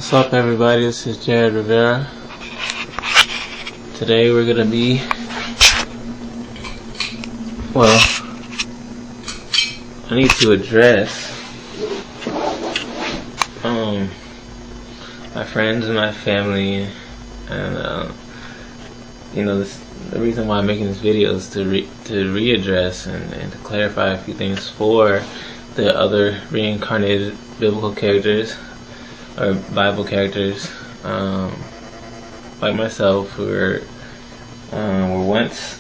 What's up, everybody? This is Jared Rivera. Today we're gonna be, I need to address my friends and my family, and the reason why I'm making this video is to readdress and to clarify a few things for the other reincarnated biblical characters or Bible characters, like myself, who were once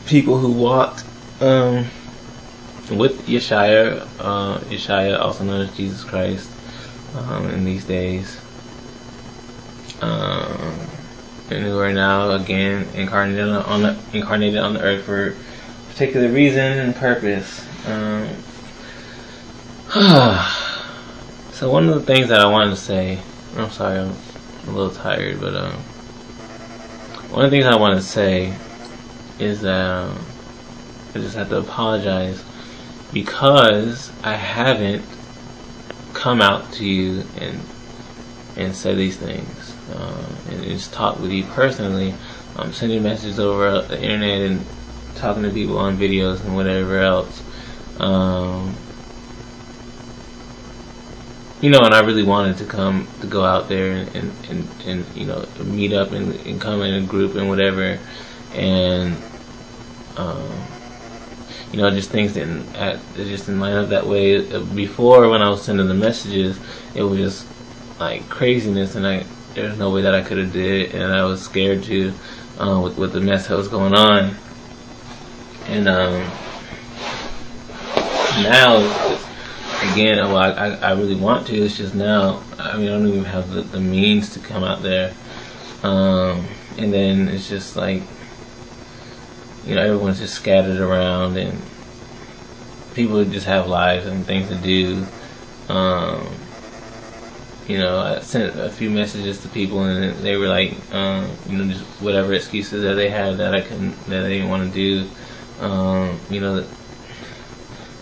people who walked with Yeshia, also known as Jesus Christ, in these days, and who are now again incarnated on the earth for a particular reason and purpose. So one of the things that I wanted to say, I'm sorry, I'm a little tired, but one of the things I want to say is that I just have to apologize because I haven't come out to you and said these things, and just talked with you personally. I'm sending messages over the internet and talking to people on videos and whatever else. And I really wanted to go out there and meet up and come in a group and whatever, and just things didn't line up that way. Before, when I was sending the messages, it was just like craziness, and there's no way that I could have did it, and I was scared to with the mess that was going on, and now. Again, I really want to. It's just now, I don't even have the means to come out there. And then it's just like, everyone's just scattered around, and people just have lives and things to do. I sent a few messages to people, and they were like, just whatever excuses that they had that they didn't want to do.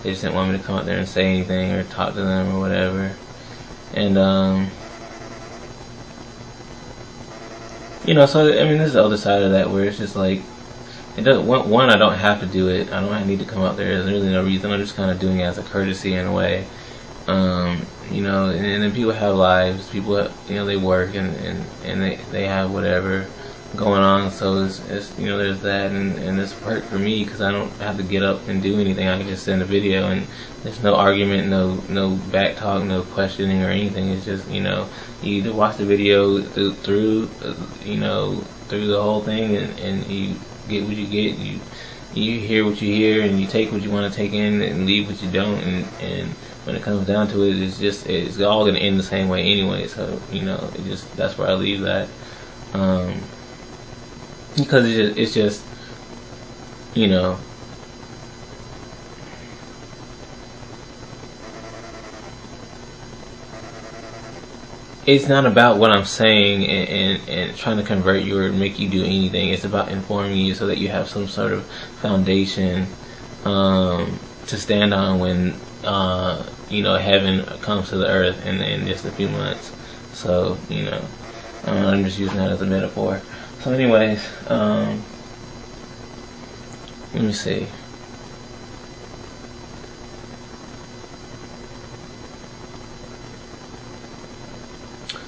They just didn't want me to come out there and say anything or talk to them or whatever. And, so, this is the other side of that, where it's just like, I don't have to do it. I don't need to come out there. There's really no reason. I'm just kind of doing it as a courtesy in a way. And then people have lives. People, they work and they have whatever going on, so it's there's that, and it's perfect for me because I don't have to get up and do anything. I can just send a video, and there's no argument, no back talk, no questioning or anything. It's just you either watch the video through the whole thing, and you get what you get, you hear what you hear, and you take what you want to take in and leave what you don't, and when it comes down to it, it's all going to end the same way anyway. So that's where I leave that. Because it's just it's not about what I'm saying and trying to convert you or make you do anything. It's about informing you so that you have some sort of foundation to stand on when heaven comes to the earth in just a few months. So I'm just using that as a metaphor. So anyways, let me see.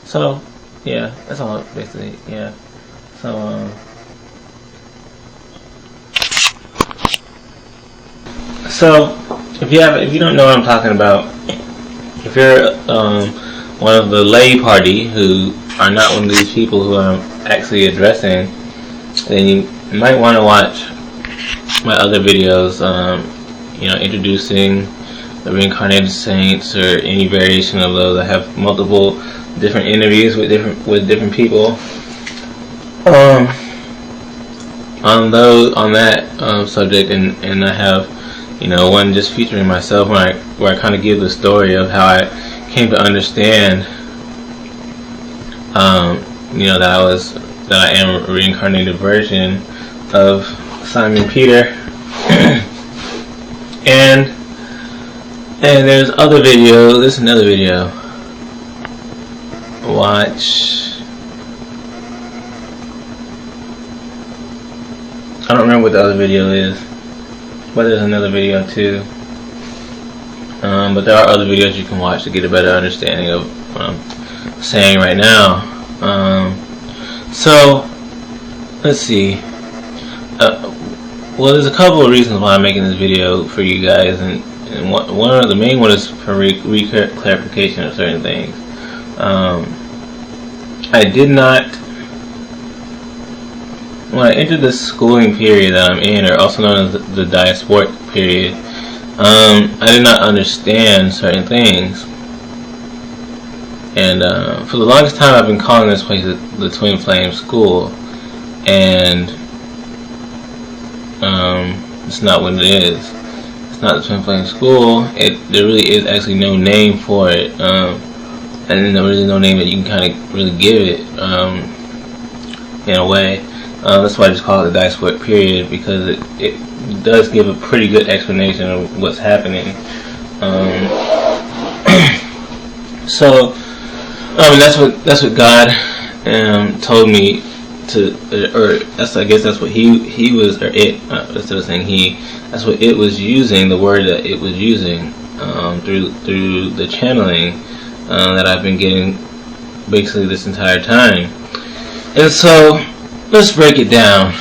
So, yeah, that's all basically, yeah. So, if you don't know what I'm talking about, if you're one of the lay party who are not one of these people who I'm actually addressing, then you might want to watch my other videos, introducing the reincarnated saints or any variation of those. I have multiple different interviews with different people on that subject, and I have one just featuring myself where I kind of give the story of how I came to understand that I am a reincarnated version of Simon Peter. and there's other video. There's another video watch. I don't remember what the other video is, but there's another video too. But there are other videos you can watch to get a better understanding of what I'm saying right now. So let's see. Well, there's a couple of reasons why I'm making this video for you guys, and one of the main one is for clarification of certain things. I did not, when I entered this schooling period that I'm in, or also known as the diasporic period, I did not understand certain things. And for the longest time I've been calling this place the Twin Flame School, and it's not what it is. It's not the Twin Flame School. There really is actually no name for it, and there's really no name that you can kind of really give it in a way. That's why I just call it the diasporic period, because it does give a pretty good explanation of what's happening. So that's what God told me to, or I guess that's what he was, or it, instead of saying he, that's what it was using, the word that it was using through the channeling that I've been getting basically this entire time. And so let's break it down.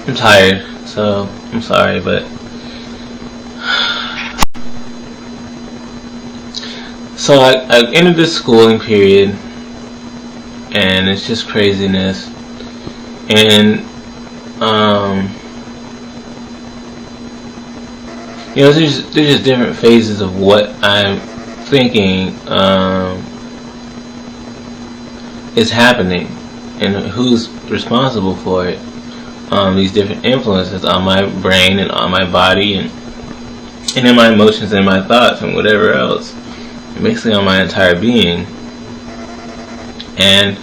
I'm tired, so I'm sorry, but so I entered this schooling period, and it's just craziness. And there's just different phases of what I'm thinking is happening, and who's responsible for it. These different influences on my brain and on my body, and in my emotions and my thoughts and whatever else, basically on my entire being. And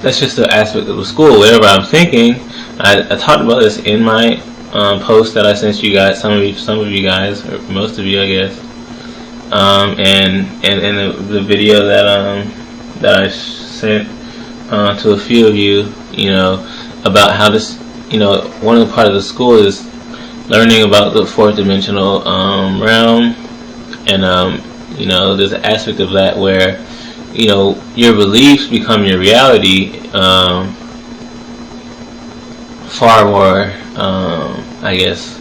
that's just the aspect of the school. Whatever I'm thinking, I talked about this in my post that I sent you guys. Some of you guys, or most of you, I guess. And the video that I sent to a few of you, about how this, one of the part of the school is learning about the fourth dimensional realm, and there's an aspect of that where your beliefs become your reality far more, I guess,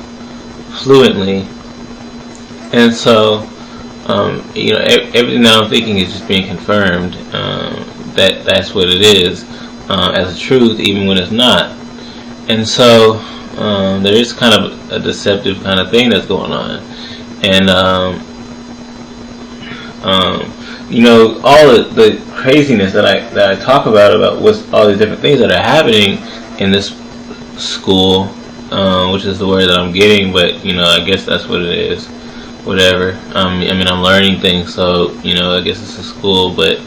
fluently. And so everything that I'm thinking is just being confirmed, that's what it is, as a truth, even when it's not. And so there is kind of a deceptive kind of thing that's going on. And all the craziness that I talk about what's all these different things that are happening in this school, which is the word that I'm getting, but I guess that's what it is. Whatever. I'm learning things, so I guess it's a school, but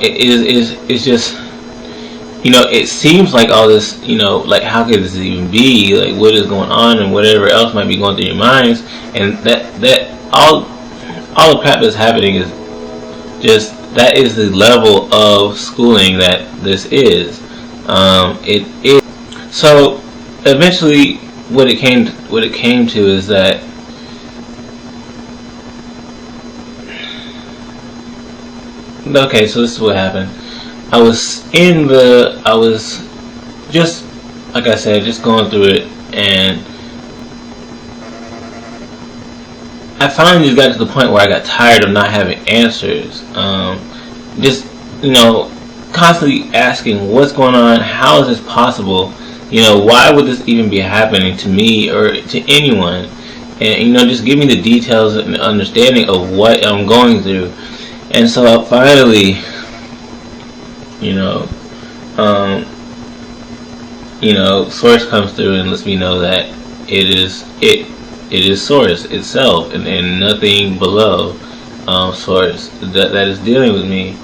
it's just, it seems like all this, like, how could this even be? Like, what is going on, and whatever else might be going through your minds, and that all the crap that's happening is just, that is the level of schooling that this is. It is. So eventually, what it came to is that okay, so this is what happened. I was just, like I said, just going through it, and I finally just got to the point where I got tired of not having answers. Just, constantly asking what's going on, how is this possible? Why would this even be happening to me or to anyone? And, just give me the details and understanding of what I'm going through. And so finally, Source comes through and lets me know that it is Source itself, and nothing below Source that is dealing with me.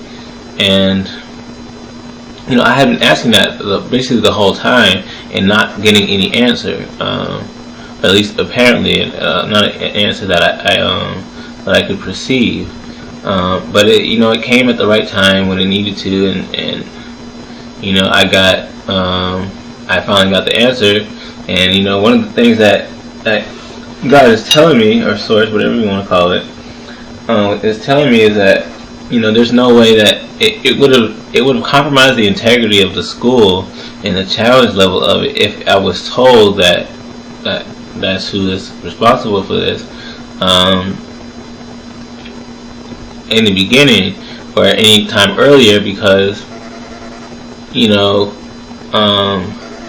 And I had been asking that basically the whole time and not getting any answer, at least apparently not an answer that I could perceive. But it, it came at the right time when it needed to, and I finally got the answer. And one of the things that God is telling me, or source, whatever you want to call it, is telling me is that there's no way that it would have compromised the integrity of the school and the challenge level of it if I was told that's who is responsible for this in the beginning or any time earlier, because it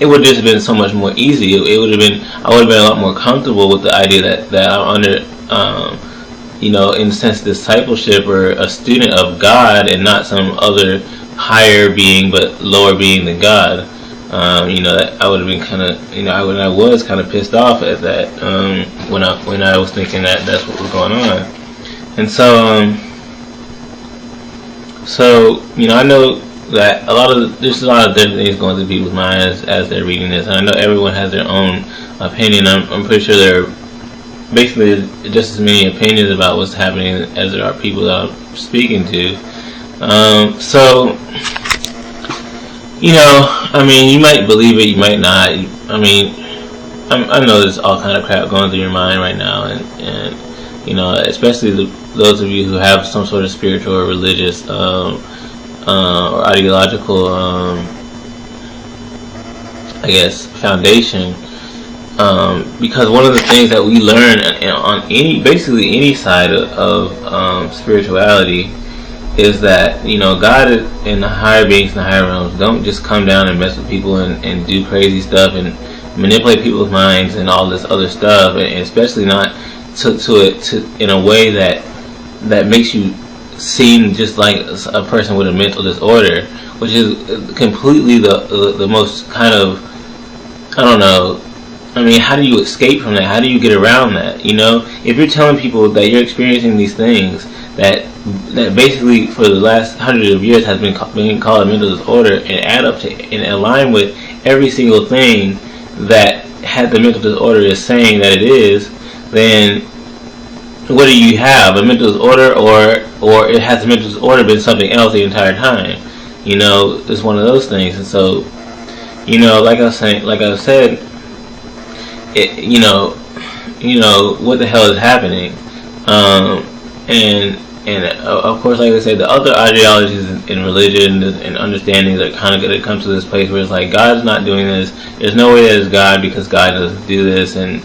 would have just been so much more easy. I would have been a lot more comfortable with the idea that I'm under in a sense, discipleship or a student of God and not some other higher being but lower being than God. That I would have been kind of, I was kind of pissed off at that when I was thinking that's what was going on. And so I know that there's a lot of different things going through people's minds as they're reading this, and I know everyone has their own opinion. I'm pretty sure there are basically just as many opinions about what's happening as there are people that I'm speaking to. You might believe it, you might not. I know there's all kind of crap going through your mind right now, and especially those of you who have some sort of spiritual or religious or ideological, foundation. Because one of the things that we learn on basically any side of spirituality is that God and the higher beings in the higher realms don't just come down and mess with people and do crazy stuff and manipulate people's minds and all this other stuff, and especially not to in a way that makes you seem just like a person with a mental disorder, which is completely the most kind of, I don't know. How do you escape from that? How do you get around that? If you're telling people that you're experiencing these things that basically for the last hundreds of years has been called a mental disorder, and add up to and align with every single thing that the mental disorder is saying that it is, then what do you have? A mental disorder, or it has a mental disorder been something else the entire time? It's one of those things. And so, like I said. What the hell is happening? And of course, like I said, the other ideologies in religion and understandings are kind of going to come to this place where it's like, God's not doing this. There's no way that it's God because God doesn't do this, and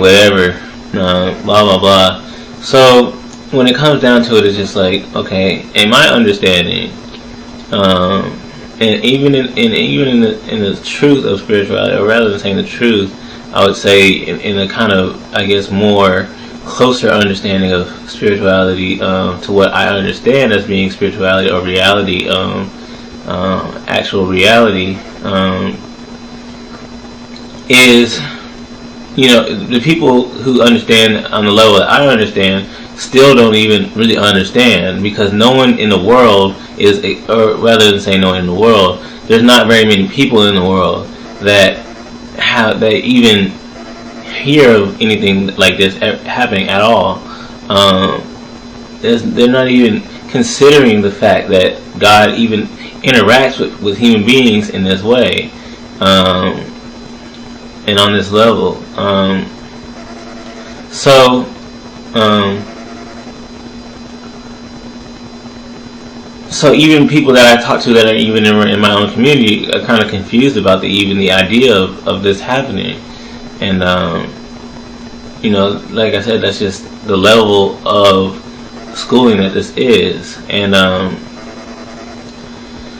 whatever, blah blah blah. So when it comes down to it, it's just like, okay, in my understanding, and even in the truth of spirituality, or rather than saying the truth, I would say in a kind of, more closer understanding of spirituality to what I understand as being spirituality or reality, actual reality, is, the people who understand on the level that I understand still don't even really understand, because no one in the world or rather than say no one in the world, there's not very many people in the world that they even hear of anything like this happening at all. They're not even considering the fact that God even interacts with human beings in this way, and on this level. So even people that I talk to that are even in my own community are kind of confused about the idea of this happening. And like I said, that's just the level of schooling that this is. And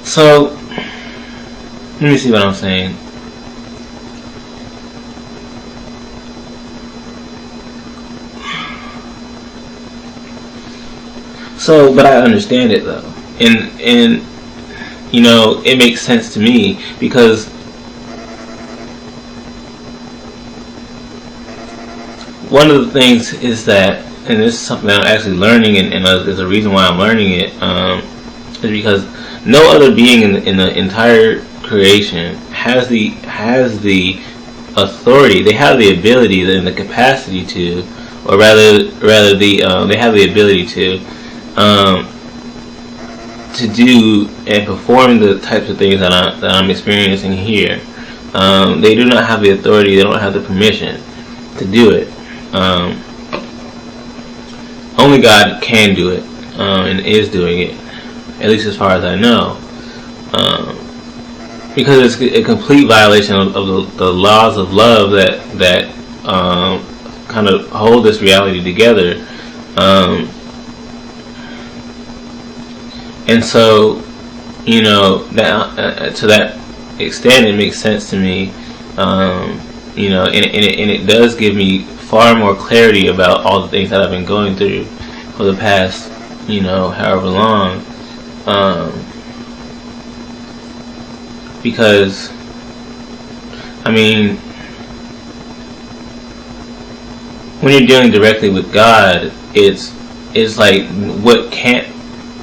so let me see what I'm saying. So, but I understand it though. And it makes sense to me, because one of the things is that, and this is something that I'm actually learning, and there's a reason why I'm learning it, is because no other being in the entire creation has the authority. They have the ability and the capacity to, or rather they have the ability to to do and perform the types of things that I'm experiencing here. They do not have the authority. They don't have the permission to do it. Only God can do it, and is doing it, at least as far as I know. Because it's a complete violation of the laws of love that kind of hold this reality together. And so, that to that extent, it makes sense to me. And it does give me far more clarity about all the things that I've been going through for the past, however long. Because, when you're dealing directly with God, it's like what can't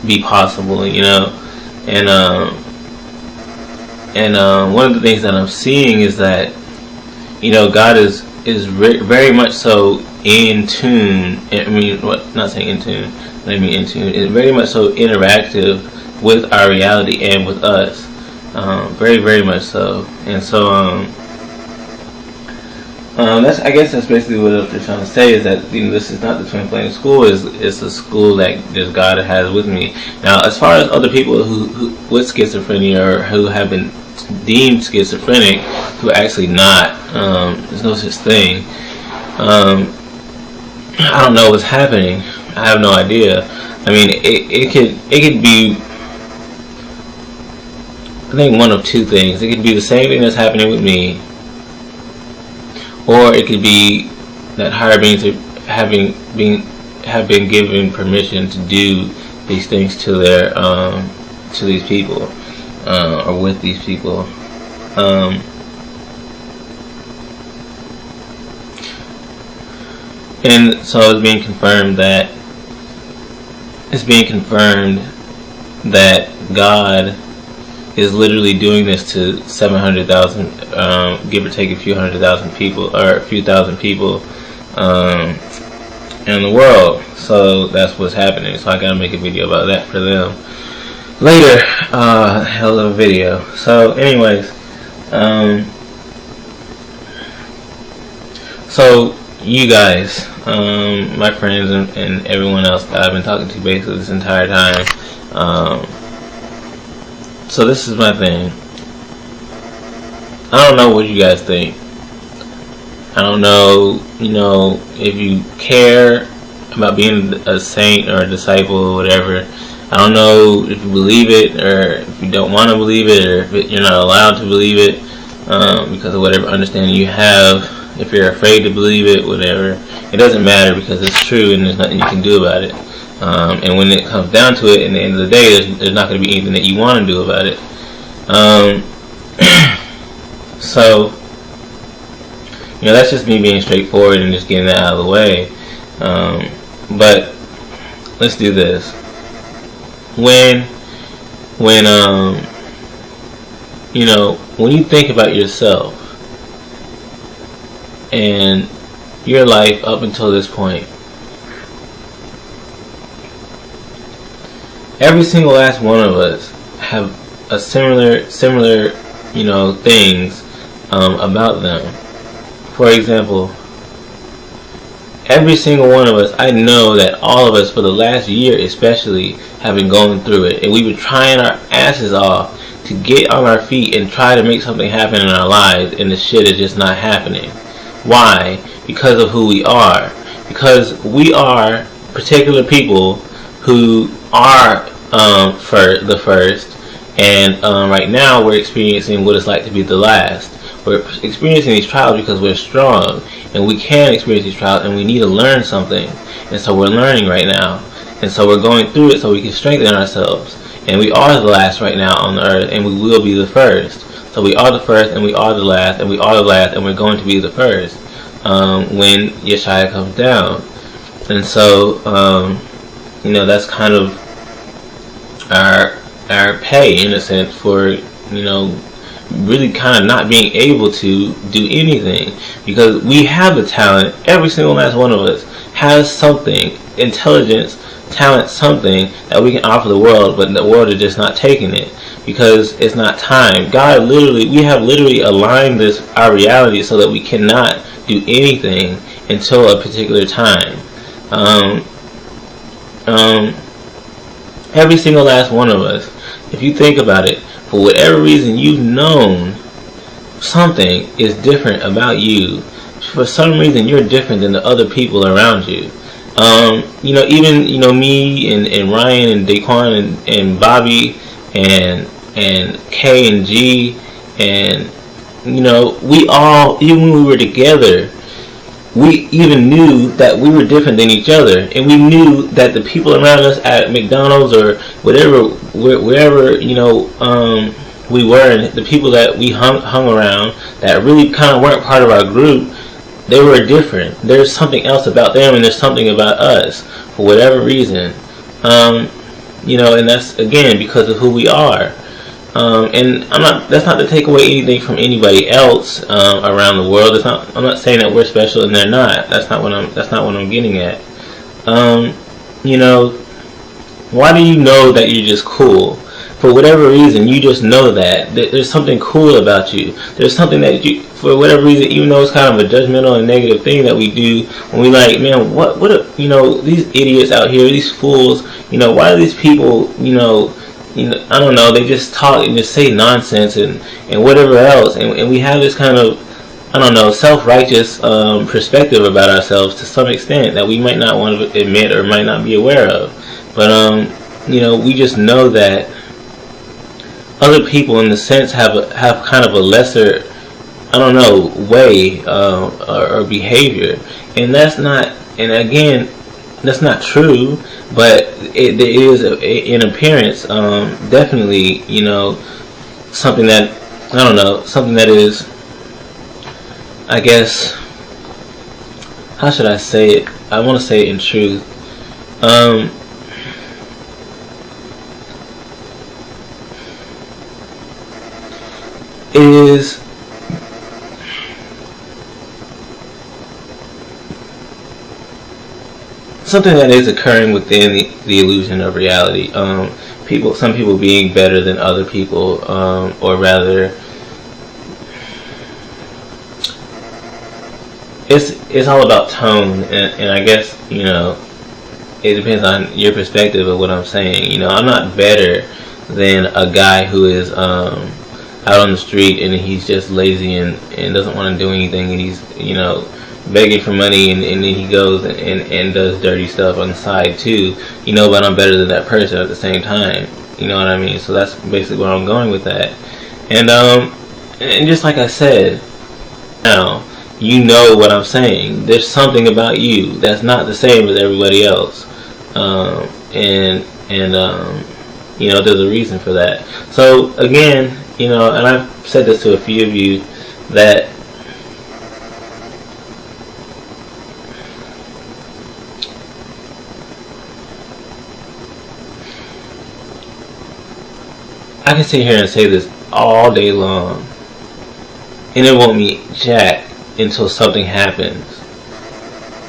be possible, and one of the things that I'm seeing is that, God is very much so in tune. Not saying in tune, but I mean in tune. It's very much so interactive with our reality and with us. Very, very much so. And so, I guess that's basically what they're trying to say, is that this is not the twin flame school. It's a school that just God has with me. Now, as far as other people who with schizophrenia or who have been deemed schizophrenic, who are actually not, there's no such thing. I don't know what's happening. I have no idea. It could be, I think, one of two things. It could be the same thing that's happening with me, or it could be that higher beings have been given permission to do these things to their to these people, or with these people. And so it's being confirmed that God is literally doing this to 700,000, give or take a few 100,000 people, or a few thousand people in the world. So that's what's happening. So I gotta make a video about that for them later. Hell of a video. So anyways, so you guys, my friends and everyone else that I've been talking to basically this entire time, so this is my thing. I don't know what you guys think. I don't know, if you care about being a saint or a disciple or whatever. I don't know if you believe it, or if you don't want to believe it, or if you're not allowed to believe it because of whatever understanding you have. If you're afraid to believe it, whatever. It doesn't matter, because it's true and there's nothing you can do about it. And when it comes down to it, in the end of the day, there's not going to be anything that you want to do about it. So, that's just me being straightforward and just getting that out of the way. But let's do this. When you think about yourself and your life up until this point, every single last one of us have a similar things about them. For example, every single one of us, I know that all of us for the last year especially have been going through it, and we've been trying our asses off to get on our feet and try to make something happen in our lives, and the shit is just not happening. Why? Because of who we are. Because we are particular people who are for the first, and right now we're experiencing what it's like to be the last. We're experiencing these trials because we're strong, and we can experience these trials, and we need to learn something, and so we're learning right now, and so we're going through it so we can strengthen ourselves. And we are the last right now on the earth, and we will be the first. So we are the first, and we are the last, and we are the last, and we're going to be the first when Yeshia comes down. And so that's kind of our pay, in a sense, for really kind of not being able to do anything, because we have the talent. Every single last one of us has something, intelligence, talent, something that we can offer the world, but the world is just not taking it because it's not time. We have literally aligned our reality so that we cannot do anything until a particular time. Every single last one of us, if you think about it, for whatever reason, you've known something is different about you. For some reason, you're different than the other people around you. Even me and Ryan and Daquan and Bobby and K and G, and we all, even when we were together, we even knew that we were different than each other, and we knew that the people around us at McDonald's or whatever, wherever we were, and the people that we hung around that really kind of weren't part of our group, they were different. There's something else about them, and there's something about us for whatever reason, and that's again because of who we are. And that's not to take away anything from anybody else around the world. I'm not saying that we're special and they're not. That's not what I'm getting at. Why do you know that you're just cool? For whatever reason, you just know that there's something cool about you. There's something that you, for whatever reason, even though it's kind of a judgmental and negative thing that we do, when we like, man, what these idiots out here, these fools, why are these people, I don't know, they just talk and just say nonsense and whatever else, and we have this kind of, I don't know, self-righteous perspective about ourselves to some extent that we might not want to admit or might not be aware of. But we just know that other people, in the sense, have kind of a lesser, I don't know, way or behavior, and that's not, and again, that's not true, but it is in appearance definitely something that, I don't know, something that is, I guess, how should I say it? I want to say it in truth. Is something that is occurring within the illusion of reality. Some people being better than other people, or rather, it's all about tone, and I guess it depends on your perspective of what I'm saying. I'm not better than a guy who is out on the street and he's just lazy and doesn't want to do anything, and he's begging for money, and then he goes and does dirty stuff on the side too, but I'm better than that person at the same time. You know what I mean? So that's basically where I'm going with that. And just like I said, now you know what I'm saying. There's something about you that's not the same as everybody else, and there's a reason for that. So again, and I've said this to a few of you, that I can sit here and say this all day long, and it won't mean jack until something happens,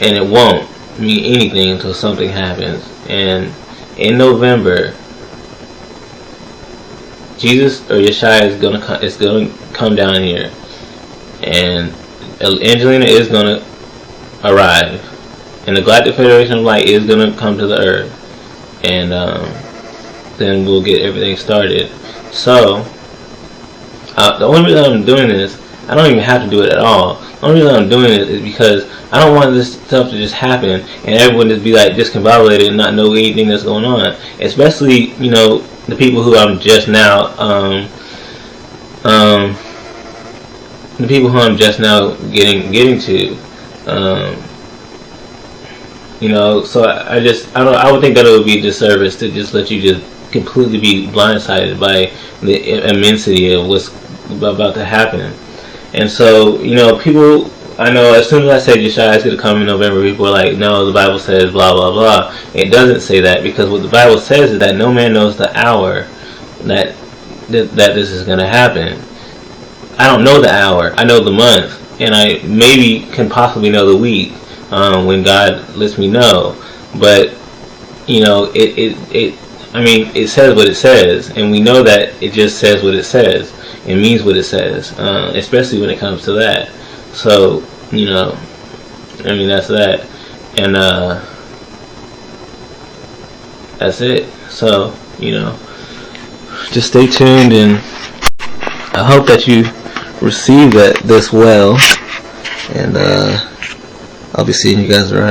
and it won't mean anything until something happens. And in November, Jesus or Yeshia is gonna come down here, and Angelina is gonna arrive, and the Galactic Federation of Light is gonna come to the Earth, and then we'll get everything started. So the only reason I'm doing this, I don't even have to do it at all. The only reason I'm doing it is because I don't want this stuff to just happen and everyone just be like discombobulated and not know anything that's going on. Especially, the people who I'm just now, getting to, So I would think that it would be a disservice to just let you just completely be blindsided by the immensity of what's about to happen. And so, people, I know as soon as I say Yeshua is going to come in November, people are like, no, the Bible says blah, blah, blah. It doesn't say that, because what the Bible says is that no man knows the hour that this is going to happen. I don't know the hour. I know the month, and I maybe can possibly know the week when God lets me know. But I mean, it says what it says, and we know that it just says what it says. It means what it says, especially when it comes to that. So, I mean, that's that, and that's it. So, just stay tuned, and I hope that you receive this well, and I'll be seeing you guys around.